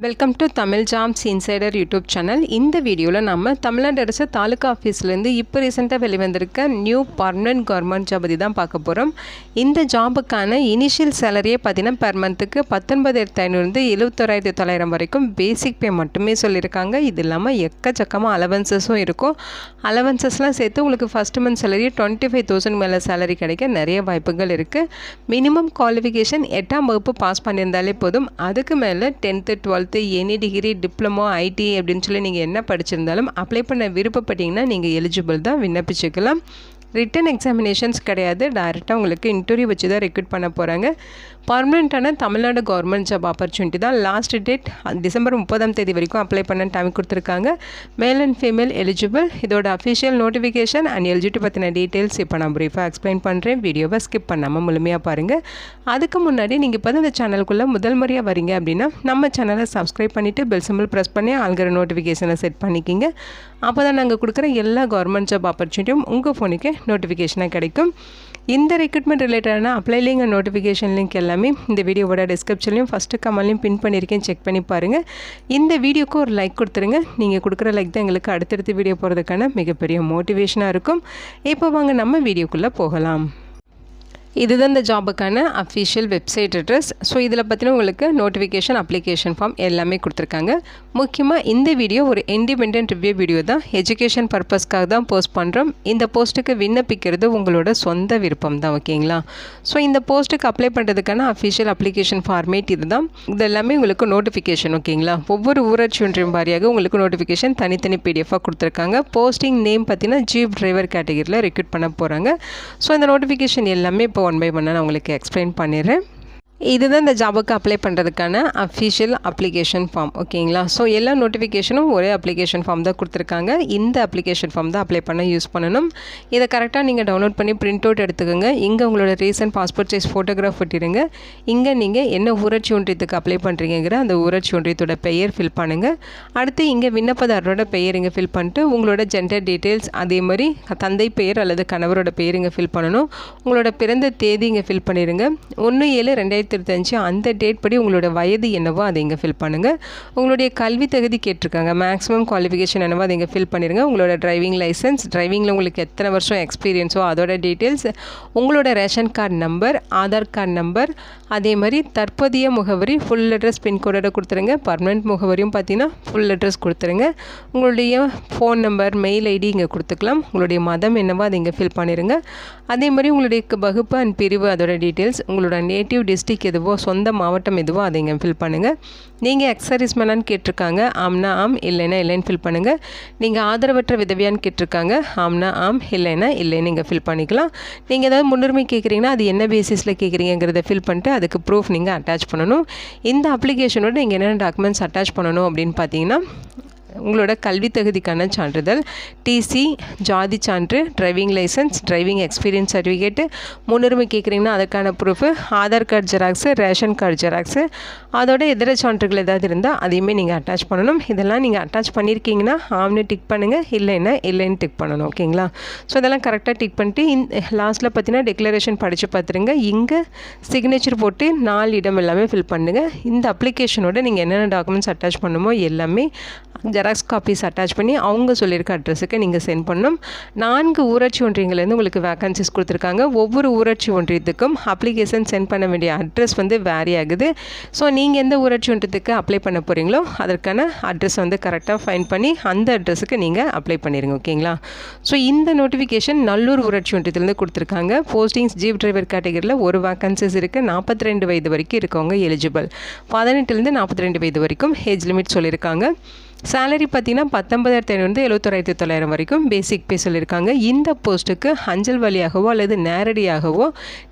Welcome to Tamil jobs insider YouTube channel. இந்த வீடியோவில் நம்ம தமிழ்நாடு அரசு தாலுகா ஆஃபீஸ்லேருந்து இப்போ ரீசெண்டாக வெளிவந்திருக்க நியூ பர்மனெண்ட் கவர்மெண்ட் ஜாப் பற்றி தான் பார்க்க போகிறோம். இந்த ஜாபுக்கான இனிஷியல் சேலரியே பார்த்தீங்கன்னா பெர் மந்த்துக்கு 19,500 71,900 வரைக்கும் பேசிக் பே மட்டுமே சொல்லியிருக்காங்க. இது இல்லாமல் எக்கச்சக்கமாக அலவன்சஸும் இருக்கும். அலவன்சஸ்லாம் சேர்த்து உங்களுக்கு ஃபஸ்ட் மந்த் சேலரி 25,000 மேலே சேலரி கிடைக்க நிறைய வாய்ப்புகள் இருக்குது. மினிமம் குவாலிஃபிகேஷன் 8ஆம் வகுப்பு பாஸ் பண்ணியிருந்தாலே போதும். அதுக்கு மேலே 10th 12th any degree diploma ID அப்படின்னு சொல்லி நீங்கள் என்ன படிச்சிருந்தாலும் அப்ளை பண்ண விருப்பப்பட்டீங்கன்னா நீங்கள் எலிஜிபிள் தான், விண்ணப்பிச்சுக்கலாம். ரிட்டன் எக்ஸாமினேஷன்ஸ் கிடையாது, டைரெக்டாக உங்களுக்கு இன்டர்வியூ வச்சு தான் ரெக்ரூட் பண்ண போகிறாங்க. பர்மனெண்ட்டான தமிழ்நாடு கவர்மெண்ட் ஜாப் ஆப்பர்ச்சுனிட்டி தான். லாஸ்ட் டேட் டிசம்பர் 30 வரைக்கும் அப்ளை பண்ண டைம் கொடுத்துருக்காங்க. Male and female eligible. இதோட அஃபிஷியல் நோட்டிஃபிகேஷன் அண்ட் எலிஜிபிலிட்டி பற்றின டீட்டெயில்ஸ் இப்போ நான் ப்ரீஃபாக எக்ஸ்பிளைன் பண்ணுறேன். வீடியோவை ஸ்கிப் பண்ணாமல் முழுமையாக பாருங்கள். அதுக்கு முன்னாடி நீங்கள் இப்போ இந்த சேனலுக்குள்ளே முதல் முறையாக வரீங்க அப்படின்னா நம்ம சேனலை சப்ஸ்கிரைப் பண்ணிவிட்டு பெல் சிம்பிள் ப்ரெஸ் பண்ணி ஆல்கிற நோட்டிஃபிகேஷனை செட் பண்ணிக்கிங்க. அப்போ தான் நாங்கள் கொடுக்குற எல்லா கவர்மெண்ட் ஜாப் ஆப்பர்ச்சுனிட்டியும் உங்கள் ஃபோனுக்கு நோட்டிஃபிகேஷனாக கிடைக்கும். இந்த ரெக்ரூட்மெண்ட் ரிலேட்டடான apply link and notification link எல்லாமே இந்த வீடியோவோட டிஸ்கிரிப்ஷன்லையும் ஃபஸ்ட்டு கமெண்ட்லையும் பின் பண்ணியிருக்கேன், செக் பண்ணி பாருங்கள். இந்த வீடியோக்கு ஒரு லைக் கொடுத்துருங்க. நீங்கள் கொடுக்குற லைக் தான் எங்களுக்கு அடுத்தடுத்து வீடியோ போகிறதுக்கான மிகப்பெரிய மோட்டிவேஷனாக இருக்கும். இப்போ வாங்க நம்ம வீடியோக்குள்ளே போகலாம். இதுதான் இந்த ஜாபுக்கான அஃபிஷியல் வெப்சைட் அட்ரஸ். ஸோ இதில் பார்த்தீங்கன்னா உங்களுக்கு நோட்டிஃபிகேஷன் அப்ளிகேஷன் ஃபார்ம் எல்லாமே கொடுத்துருக்காங்க. முக்கியமாக இந்த வீடியோ ஒரு இண்டிபெண்டன்ட் ரிவ்யூ வீடியோ தான், எஜுகேஷன் பர்பஸ்க்காக தான் போஸ்ட் பண்ணுறோம். இந்த போஸ்ட்டுக்கு விண்ணப்பிக்கிறது உங்களோட சொந்த விருப்பம் தான், ஓகேங்களா? ஸோ இந்த போஸ்ட்டுக்கு அப்ளை பண்ணுறதுக்கான அஃபிஷியல் அப்ளிகேஷன் ஃபார்மேட் இது தான். இது எல்லாமே உங்களுக்கு நோட்டிஃபிகேஷன், ஓகேங்களா? ஒவ்வொரு ஊராட்சி ஒன்றியம் வாரியாக உங்களுக்கு நோட்டிஃபிகேஷன் தனித்தனி பிடிஎஃபாக கொடுத்துருக்காங்க. போஸ்டிங் நேம் பார்த்தீங்கன்னா ஜீப் டிரைவர் கேட்டகரியில் ரெக்ரூட் பண்ண போகிறாங்க. ஸோ இந்த நோட்டிஃபிகேஷன் எல்லாமே இப்போ ஒன் பை ஒன்னாக நான் உங்களுக்கு எக்ஸ்பிளைன் பண்ணிடுறேன். இதுதான் இந்த ஜாபுக்கு அப்ளை பண்ணுறதுக்கான அஃபிஷியல் அப்ளிகேஷன் ஃபார்ம், ஓகேங்களா? ஸோ எல்லா நோட்டிஃபிகேஷனும் ஒரே அப்ளிகேஷன் ஃபார்ம் தான் கொடுத்துருக்காங்க. இந்த அப்ளிகேஷன் ஃபார்ம் தான் அப்ளை பண்ண யூஸ் பண்ணணும். இதை கரெக்டாக நீங்கள் டவுன்லோட் பண்ணி பிரிண்ட் அவுட் எடுத்துக்கோங்க. இங்கே உங்களோட ரீசன்ட் பாஸ்போர்ட் சைஸ் ஃபோட்டோகிராஃப் ஒட்டிடுங்க. இங்கே நீங்கள் என்ன ஊராட்சி ஒன்றியத்துக்கு அப்ளை பண்ணுறீங்கிற அந்த ஊராட்சி ஒன்றியத்தோட பெயர் ஃபில் பண்ணுங்கள். அடுத்து இங்கே விண்ணப்பதாரரோட பெயர் இங்கே ஃபில் பண்ணிட்டு உங்களோட ஜெண்டர் டீட்டெயில்ஸ், அதே மாதிரி தந்தை பெயர் அல்லது கணவரோட பெயர் இங்கே ஃபில் பண்ணணும். உங்களோட பிறந்த தேதி இங்கே ஃபில் பண்ணிடுங்க. 1/7/2025 அந்த டேட் படி உங்களோட வயது என்னவோ அதை இங்கே ஃபில் பண்ணுங்கள். உங்களுடைய கல்வி தகுதி கேட்டிருக்காங்க, மேக்ஸிமம் குவாலிஃபிகேஷன் என்னவோ அதை இங்கே ஃபில் பண்ணிடுங்க. உங்களோட டிரைவிங் லைசன்ஸ், டிரைவிங்கில் உங்களுக்கு எத்தனை வருஷம் எக்ஸ்பீரியன்ஸோ அதோட டீட்டெயில்ஸ், உங்களோட ration card number, Aadhaar card number, அதே மாதிரி தற்போதைய முகவரி ஃபுல் அட்ரஸ் பின்கோடோட கொடுத்துருங்க. பர்மனெண்ட் முகவரியும் பார்த்தீங்கன்னா ஃபுல் அட்ரஸ் கொடுத்துருங்க. உங்களுடைய ஃபோன் நம்பர், மெயில் ஐடி இங்கே கொடுத்துக்கலாம். உங்களுடைய மதம் என்னவோ அதை இங்கே ஃபில் பண்ணிடுங்க. அதே மாதிரி உங்களுடைய வகுப்பு அண்ட் பிரிவு அதோட டீட்டெயில்ஸ், உங்களோட நேட்டிவ் டிஸ்ட்ரிக்ட் எதுவோ, சொந்த மாவட்டம் எதுவோ அதை இங்கே ஃபில் பண்ணுங்கள். நீங்கள் எக்ஸர்வீஸ்மேனான்னு கேட்டிருக்காங்க, ஆம்னா ஆம், இல்லைன்னா இல்லைன்னு ஃபில் பண்ணுங்கள். நீங்கள் ஆதரவற்ற விதவியான்னு கேட்டிருக்காங்க, ஆம்னா ஆம், இல்லைன்னா இல்லைன்னு இங்கே ஃபில் பண்ணிக்கலாம். நீங்கள் ஏதாவது முன்னுரிமை கேட்குறீங்கன்னா அது என்ன பேசிஸில் கேட்குறீங்கிறத ஃபில் பண்ணிட்டு அதுக்கு ப்ரூஃப் நீங்கள் அட்டாச் பண்ணணும். இந்த அப்ளிகேஷனோட நீங்கள் என்னென்ன டாக்குமெண்ட்ஸ் அட்டாச் பண்ணணும் அப்படின்னு பார்த்தீங்கன்னா உங்களோட கல்வி தகுதிக்கான சான்றிதழ், டிசி, ஜாதி சான்று, driving licence, driving experience certificate, முன்னுரிமை கேட்குறீங்கன்னா அதுக்கான proof, Aadhaar card xerox, ration card xerox, அதோட இதர சான்றுகள் ஏதாவது இருந்தால் அதையுமே நீங்கள் அட்டாச் பண்ணணும். இதெல்லாம் நீங்கள் அட்டாச் பண்ணியிருக்கீங்கன்னா ஆம்னு டிக் பண்ணுங்கள், இல்லைன்னா இல்லைன்னு டிக் பண்ணணும், ஓகேங்களா? ஸோ இதெல்லாம் கரெக்டாக டிக் பண்ணிட்டு லாஸ்ட்டில் பார்த்தீங்கன்னா டிக்ளரேஷன் படித்து பார்த்துருங்க. இங்கே சிக்னேச்சர் போட்டு 4 இடம் எல்லாமே ஃபில் பண்ணுங்கள். இந்த அப்ளிகேஷனோட நீங்கள் என்னென்ன டாக்குமெண்ட்ஸ் அட்டாச் பண்ணுமோ எல்லாமே ஜெராக்ஸ் காப்பீஸ் அட்டாச் பண்ணி அவங்க சொல்லியிருக்க அட்ரஸுக்கு நீங்கள் சென்ட் பண்ணணும். 4 ஊராட்சி ஒன்றியங்கள்லேருந்து உங்களுக்கு வேக்கன்சிஸ் கொடுத்துருக்காங்க. ஒவ்வொரு ஊராட்சி ஒன்றியத்துக்கும் அப்ளிகேஷன் சென்ட் பண்ண வேண்டிய அட்ரஸ் வேரி ஆகுது. ஸோ நீங்கள் எந்த ஊராட்சி ஒன்றியத்துக்கு அப்ளை பண்ண போகிறீங்களோ அதற்கான அட்ரஸ் கரெக்டாக ஃபைண்ட் பண்ணி அந்த அட்ரஸுக்கு நீங்கள் அப்ளை பண்ணிடுங்க, ஓகேங்களா? ஸோ இந்த நோட்டிஃபிகேஷன் நல்லூர் ஊராட்சி ஒன்றியத்துலேருந்து கொடுத்துருக்காங்க. போஸ்டிங்ஸ் ஜீப் டிரைவர் கேட்டகரியில் ஒரு வேக்கன்சிஸ் இருக்குது. 42 வயது வரைக்கும் இருக்கவங்க எலிஜிபிள். 18லேருந்து 42 வயது வரைக்கும் ஏஜ் லிமிட் சொல்லியிருக்காங்க. சேலரி பார்த்தீங்கன்னா 19,500 71,900 வரைக்கும் பேசிக் பே சொல்லியிருக்காங்க. இந்த போஸ்ட்டுக்கு அஞ்சல் வழியாகவோ அல்லது நேரடியாகவோ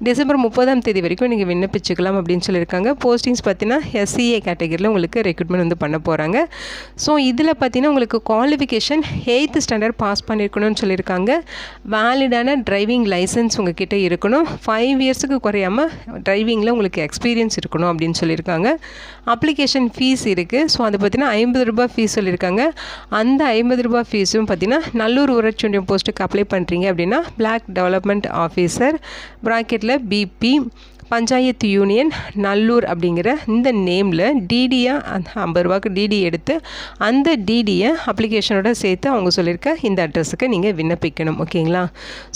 டிசம்பர் 30 வரைக்கும் நீங்கள் விண்ணப்பிச்சுக்கலாம் அப்படின்னு சொல்லியிருக்காங்க. போஸ்டிங்ஸ் பார்த்தீங்கன்னா SCA கேட்டகரியில் உங்களுக்கு ரெக்ரூட்மெண்ட் பண்ண போகிறாங்க. ஸோ இதில் பார்த்தீங்கன்னா உங்களுக்கு குவாலிஃபிகேஷன் 8th ஸ்டாண்டர்ட் பாஸ் பண்ணியிருக்கணும்னு சொல்லியிருக்காங்க. வேலிடான டிரைவிங் லைசன்ஸ் உங்ககிட்ட இருக்கணும். 5 இயர்ஸுக்கு குறையாமல் டிரைவிங்கில் உங்களுக்கு எக்ஸ்பீரியன்ஸ் இருக்கணும் அப்படின்னு சொல்லியிருக்காங்க. அப்ளிகேஷன் ஃபீஸ் இருக்குது. ஸோ அது பார்த்தீங்கன்னா 50 ரூபாய் ஃபீஸ் சொல்லியிருக்காங்க. அந்த 50 ரூபாய் ஃபீஸும் பார்த்தீங்கன்னா நல்லூர் ஊராட்சி ஒன்றியம் போஸ்ட்டுக்கு அப்ளை பண்ணுறீங்க அப்படின்னா பிளாக் டெவலப்மெண்ட் ஆஃபீஸர் ப்ராக்கெட்டில் BP பஞ்சாயத்து யூனியன் நல்லூர் அப்படிங்கிற இந்த நேமில் டிடியாக அந்த 50 ரூபாய்க்கு டிடி எடுத்து அந்த டிடியை அப்ளிகேஷனோட சேர்த்து அவங்க சொல்லியிருக்க இந்த அட்ரஸுக்கு நீங்கள் விண்ணப்பிக்கணும். ஓகேங்களா?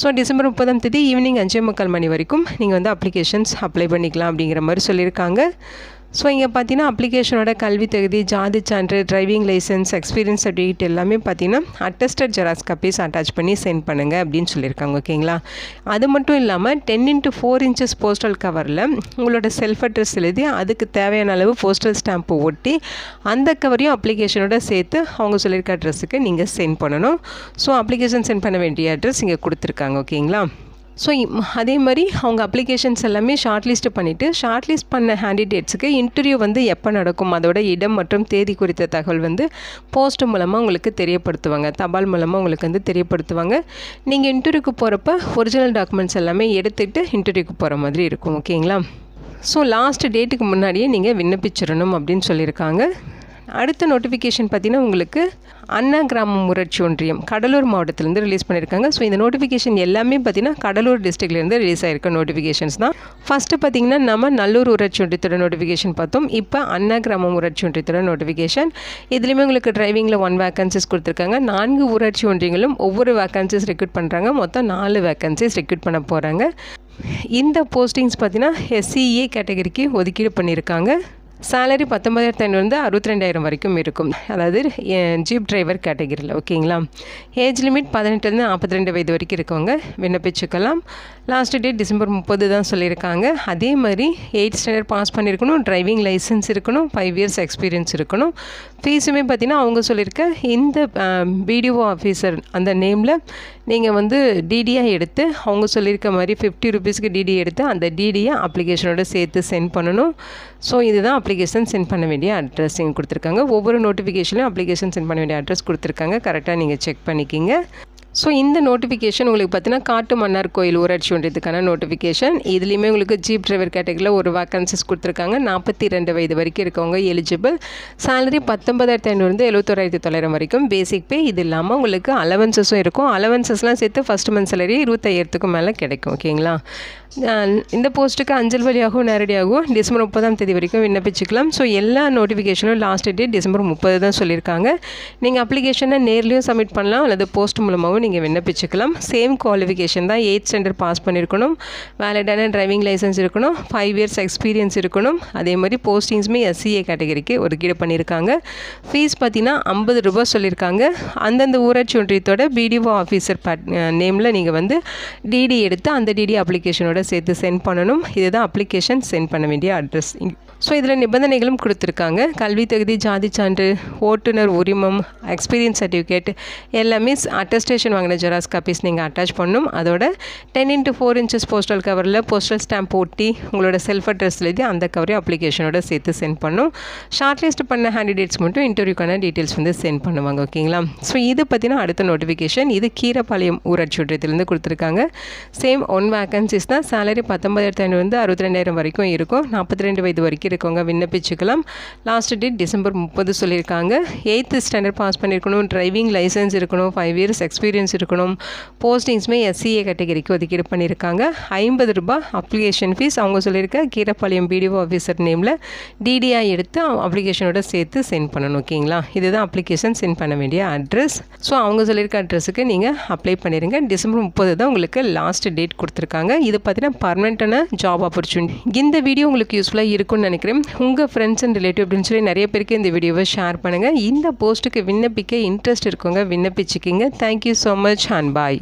ஸோ டிசம்பர் 30 ஈவினிங் 5:45 மணி வரைக்கும் நீங்கள் வந்து அப்ளிகேஷன்ஸ் அப்ளை பண்ணிக்கலாம் அப்படிங்கிற மாதிரி சொல்லியிருக்காங்க. ஸோ இங்கே பார்த்தீங்கன்னா அப்ளிகேஷனோட கல்வி தகுதி, ஜாதி சான்று, டிரைவிங் லைசன்ஸ், எக்ஸ்பீரியன்ஸ் சர்டிஃபிகேட் எல்லாமே பார்த்தீங்கன்னா அட்டஸ்டட் ஜெராக்ஸ் காப்பீஸ் அட்டாச் பண்ணி சென்ட் பண்ணுங்கள் அப்படின்னு சொல்லியிருக்காங்க. ஓகேங்களா? அது மட்டும் இல்லாமல் 10x4 inches போஸ்டல் கவரில் உங்களோட செல்ஃப் அட்ரஸ் எழுதி அதுக்கு தேவையான அளவு போஸ்டல் ஸ்டாம்பு ஒட்டி அந்த கவரையும் அப்ளிகேஷனோட சேர்த்து அவங்க சொல்லியிருக்க அட்ரஸுக்கு நீங்கள் சென்ட் பண்ணணும். ஸோ அப்ளிகேஷன் சென்ட் பண்ண வேண்டிய அட்ரஸ் இங்கே கொடுத்துருக்காங்க. ஓகேங்களா? ஸோ அதே மாதிரி அவங்க அப்ளிகேஷன்ஸ் எல்லாமே ஷார்ட் லிஸ்ட் பண்ணிவிட்டு ஷார்ட் லிஸ்ட் பண்ண கேண்டிடேட்ஸுக்கு இன்டர்வியூ வந்து எப்போ நடக்கும், அதோட இடம் மற்றும் தேதி குறித்த தகவல் வந்து போஸ்ட் மூலமாக உங்களுக்கு தெரியப்படுத்துவாங்க, தபால் மூலமாக உங்களுக்கு வந்து தெரியப்படுத்துவாங்க. நீங்கள் இன்டர்வியூக்கு போகிறப்ப ஒரிஜினல் டாக்குமெண்ட்ஸ் எல்லாமே எடுத்துகிட்டு இன்டர்வியூக்கு போகிற மாதிரி இருக்கும். ஓகேங்களா? ஸோ லாஸ்ட் டேட்டுக்கு முன்னாடியே நீங்கள் விண்ணப்பிச்சிடணும் அப்படின்னு சொல்லியிருக்காங்க. அடுத்த நோட்டிஃபிகேஷன் பார்த்தீங்கன்னா உங்களுக்கு அண்ணா கிராமம் ஊராட்சி ஒன்றியம் கடலூர் மாவட்டத்திலேருந்து ரிலீஸ் பண்ணியிருக்காங்க. ஸோ இந்த நோட்டிஃபிகேஷன் எல்லாமே பார்த்தீங்கன்னா கடலூர் டிஸ்ட்ரிக்ட்லேருந்து ரிலீஸ் ஆகிருக்க நோட்டிஃபிகேஷன்ஸ் தான். ஃபஸ்ட்டு பார்த்தீங்கன்னா நம்ம நல்லூர் ஊராட்சி ஒன்றியத்தோட நோட்டிஃபிகேஷன் பார்த்தோம். இப்போ அண்ணா கிராமம் ஊராட்சி ஒன்றியத்தோட நோட்டிஃபிகேஷன். இதுலேயுமே உங்களுக்கு டிரைவிங்கில் 1 வேக்கன்சிஸ் கொடுத்துருக்காங்க. 4 ஊராட்சி ஒன்றியங்களும் ஒவ்வொரு வேக்கன்சிஸ் ரெக்ரூட் பண்ணுறாங்க. மொத்தம் 4 வேக்கன்சிஸ் ரெக்ரூட் பண்ண போகிறாங்க. இந்த போஸ்டிங்ஸ் பார்த்தீங்கன்னா SCA கேட்டகரிக்கு ஒதுக்கீடு பண்ணியிருக்காங்க. சேலரி 19,500 62,000 வரைக்கும் இருக்கும். அதாவது ஜீப் டிரைவர் கேட்டகிரியில். ஓகேங்களா? ஏஜ் லிமிட் 18 42 வயது வரைக்கும் இருக்கவங்க விண்ணப்பிச்சுக்கலாம். லாஸ்ட் டேட் டிசம்பர் 30 தான் சொல்லியிருக்காங்க. அதே மாதிரி 8th ஸ்டாண்டர்ட் பாஸ் பண்ணியிருக்கணும், டிரைவிங் லைசன்ஸ் இருக்கணும், 5 years எக்ஸ்பீரியன்ஸ் இருக்கணும். ஃபீஸுமே பார்த்தீங்கன்னா அவங்க சொல்லியிருக்க இந்த BDO ஆஃபீஸர் அந்த நேமில் நீங்கள் வந்து டிடியாக எடுத்து அவங்க சொல்லியிருக்க மாதிரி 50 ரூபீஸ்க்கு டிடி எடுத்து அந்த டிடியை அப்ளிகேஷனோட சேர்த்து சென்ட் பண்ணணும். ஸோ இதுதான் அப்ளிகேஷன் சென்ட் பண்ண வேண்டிய அட்ரஸ் இங்கே கொடுத்துருக்காங்க. ஒவ்வொரு நோட்டிஃபிகேஷன்லையும் அப்ளிகேஷன் சென்ட் பண்ண வேண்டிய அட்ரஸ் கொடுத்துருக்காங்க. கரெக்டாக நீங்கள் செக் பண்ணிக்கிங்க. ஸோ இந்த நோட்டிஃபிகேஷன் உங்களுக்கு பார்த்தீங்கன்னா காட்டு மன்னார் கோயில் ஊராட்சி ஒன்றியத்துக்கான நோட்டிஃபிகேஷன். இதுலேயுமே உங்களுக்கு ஜீப் டிரைவர் கேட்டகரியில் ஒரு வேக்கன்சிஸ் கொடுத்துருக்காங்க. 42 வயது வரைக்கும் இருக்கவங்க எலிஜிபிள். சேலரி 19,500 71,900 வரைக்கும் பேசிக் பே. இது இல்லாமல் உங்களுக்கு அலவன்சஸும் இருக்கும். அலவன்சஸ்லாம் சேர்த்து ஃபஸ்ட் மந்த் சேலரி 25,000க்கும் மேலே கிடைக்கும். ஓகேங்களா? இந்த போஸ்ட்டுக்கு அஞ்சல் வழியாகவும் நேரடியாகவும் டிசம்பர் 30 வரைக்கும் விண்ணப்பிச்சுக்கலாம். ஸோ எல்லா நோட்டிஃபிகேஷனும் லாஸ்ட் டேட் டிசம்பர் 30 தான் சொல்லியிருக்காங்க. நீங்கள் அப்ளிகேஷனை நேர்லேயும் சப்மிட் பண்ணலாம் அல்லது போஸ்ட் மூலமாகவும் நீங்கள் விண்ணப்பிச்சுக்கலாம். சேம் குவாலிஃபிகேஷன் தான். 8th ஸ்டாண்டர்ட் பாஸ் பண்ணியிருக்கணும், வேலிடான டிரைவிங் லைசன்ஸ் இருக்கணும், 5 years எக்ஸ்பீரியன்ஸ் இருக்கணும். அதே மாதிரி போஸ்டிங்ஸுமே SCA கேட்டகரிக்கு ஒதுக்கீடு பண்ணியிருக்காங்க. ஃபீஸ் பார்த்தீங்கன்னா 50 ரூபா சொல்லியிருக்காங்க. அந்தந்த ஊராட்சி ஒன்றியத்தோட BDO ஆஃபீஸர் நேமில் நீங்கள் வந்து டிடி எடுத்து அந்த டிடி அப்ளிகேஷனோட சேர்த்து சென்ட் பண்ணணும். இதுதான் அப்ளிகேஷன் சென்ட் பண்ண வேண்டிய அட்ரஸ். ஸோ இதில் நிபந்தனைகளும் கொடுத்துருக்காங்க. கல்வி தகுதி, ஜாதி சான்று, ஓட்டுநர் உரிமம், எக்ஸ்பீரியன்ஸ் சர்டிஃபிகேட் எல்லாமே அட்டஸ்டேஷன் வாங்கின ஜெராக்ஸ் காப்பீஸ் நீங்கள் அட்டாச் பண்ணணும். அதோட 10x4 inches போஸ்டல் கவரில் போஸ்டல் ஸ்டாம்ப் ஒட்டி உங்களோட செல்ஃப் அட்ரஸ் எழுதி அந்த கவரையும் அப்ளிகேஷனோட சேர்த்து சென்ட் பண்ணணும். ஷார்ட் லிஸ்ட் பண்ண கேண்டிடேட்ஸ் மட்டும் இன்டர்வியூக்கான டீட்டெயில்ஸ் வந்து சென்ட் பண்ணுவாங்க. ஓகேங்களா? ஸோ இது பற்றினா அடுத்த நோட்டிஃபிகேஷன். இது கீரப்பாளையம் ஊராட்சி ஒன்றியத்திலேருந்து கொடுத்துருக்காங்க. சேம் 1 வேக்கன்சிஸ் தான். சேலரி 19,500 62,000 வரைக்கும் இருக்கும். 42 வயது வரைக்கும் இருக்கவங்க விண்ணப்பிச்சுக்கலாம். லாஸ்ட் டேட் டிசம்பர் 30 சொல்லியிருக்காங்க. 8th ஸ்டாண்டர்ட் பாஸ் பண்ணியிருக்கணும், டிரைவிங் லைசன்ஸ் இருக்கணும், 5 years எக்ஸ்பீரியன்ஸ் இருக்கணும். போஸ்டிங்ஸுமே SCA கேட்டகரிக்கு ஒதுக்கீடு பண்ணியிருக்காங்க. 50 ரூபா அப்ளிகேஷன் ஃபீஸ். அவங்க சொல்லியிருக்க கீரப்பாளையம் BDO ஆஃபீஸர் நேமில் டிடிஐ எடுத்து அப்ளிகேஷனோட சேர்த்து சென்ட் பண்ணணும். ஓகேங்களா? இதுதான் அப்ளிகேஷன் சென்ட் பண்ண வேண்டிய அட்ரஸ். ஸோ அவங்க சொல்லியிருக்க அட்ரஸுக்கு நீங்கள் அப்ளை பண்ணிடுங்க. டிசம்பர் 30 தான் உங்களுக்கு லாஸ்ட் டேட் கொடுத்துருக்காங்க. இது பார்த்தீங்கன்னா பர்மனெண்ட்டான ஜாப் ஆப்பர்ச்சுனிட்டி. இந்த வீடியோ உங்களுக்கு யூஸ்ஃபுல்லாக இருக்கும்னு நினைக்கிறேன். உங்கள் ஃப்ரெண்ட்ஸ் அண்ட் ரிலேட்டிவ் அப்படின்னு சொல்லி நிறைய பேருக்கு இந்த வீடியோவை ஷேர் பண்ணுங்கள். இந்த போஸ்ட்டுக்கு விண்ணப்பிக்க இன்ட்ரெஸ்ட் இருக்கவங்க விண்ணப்பிச்சுக்கிங்க. Thank you so much and bye.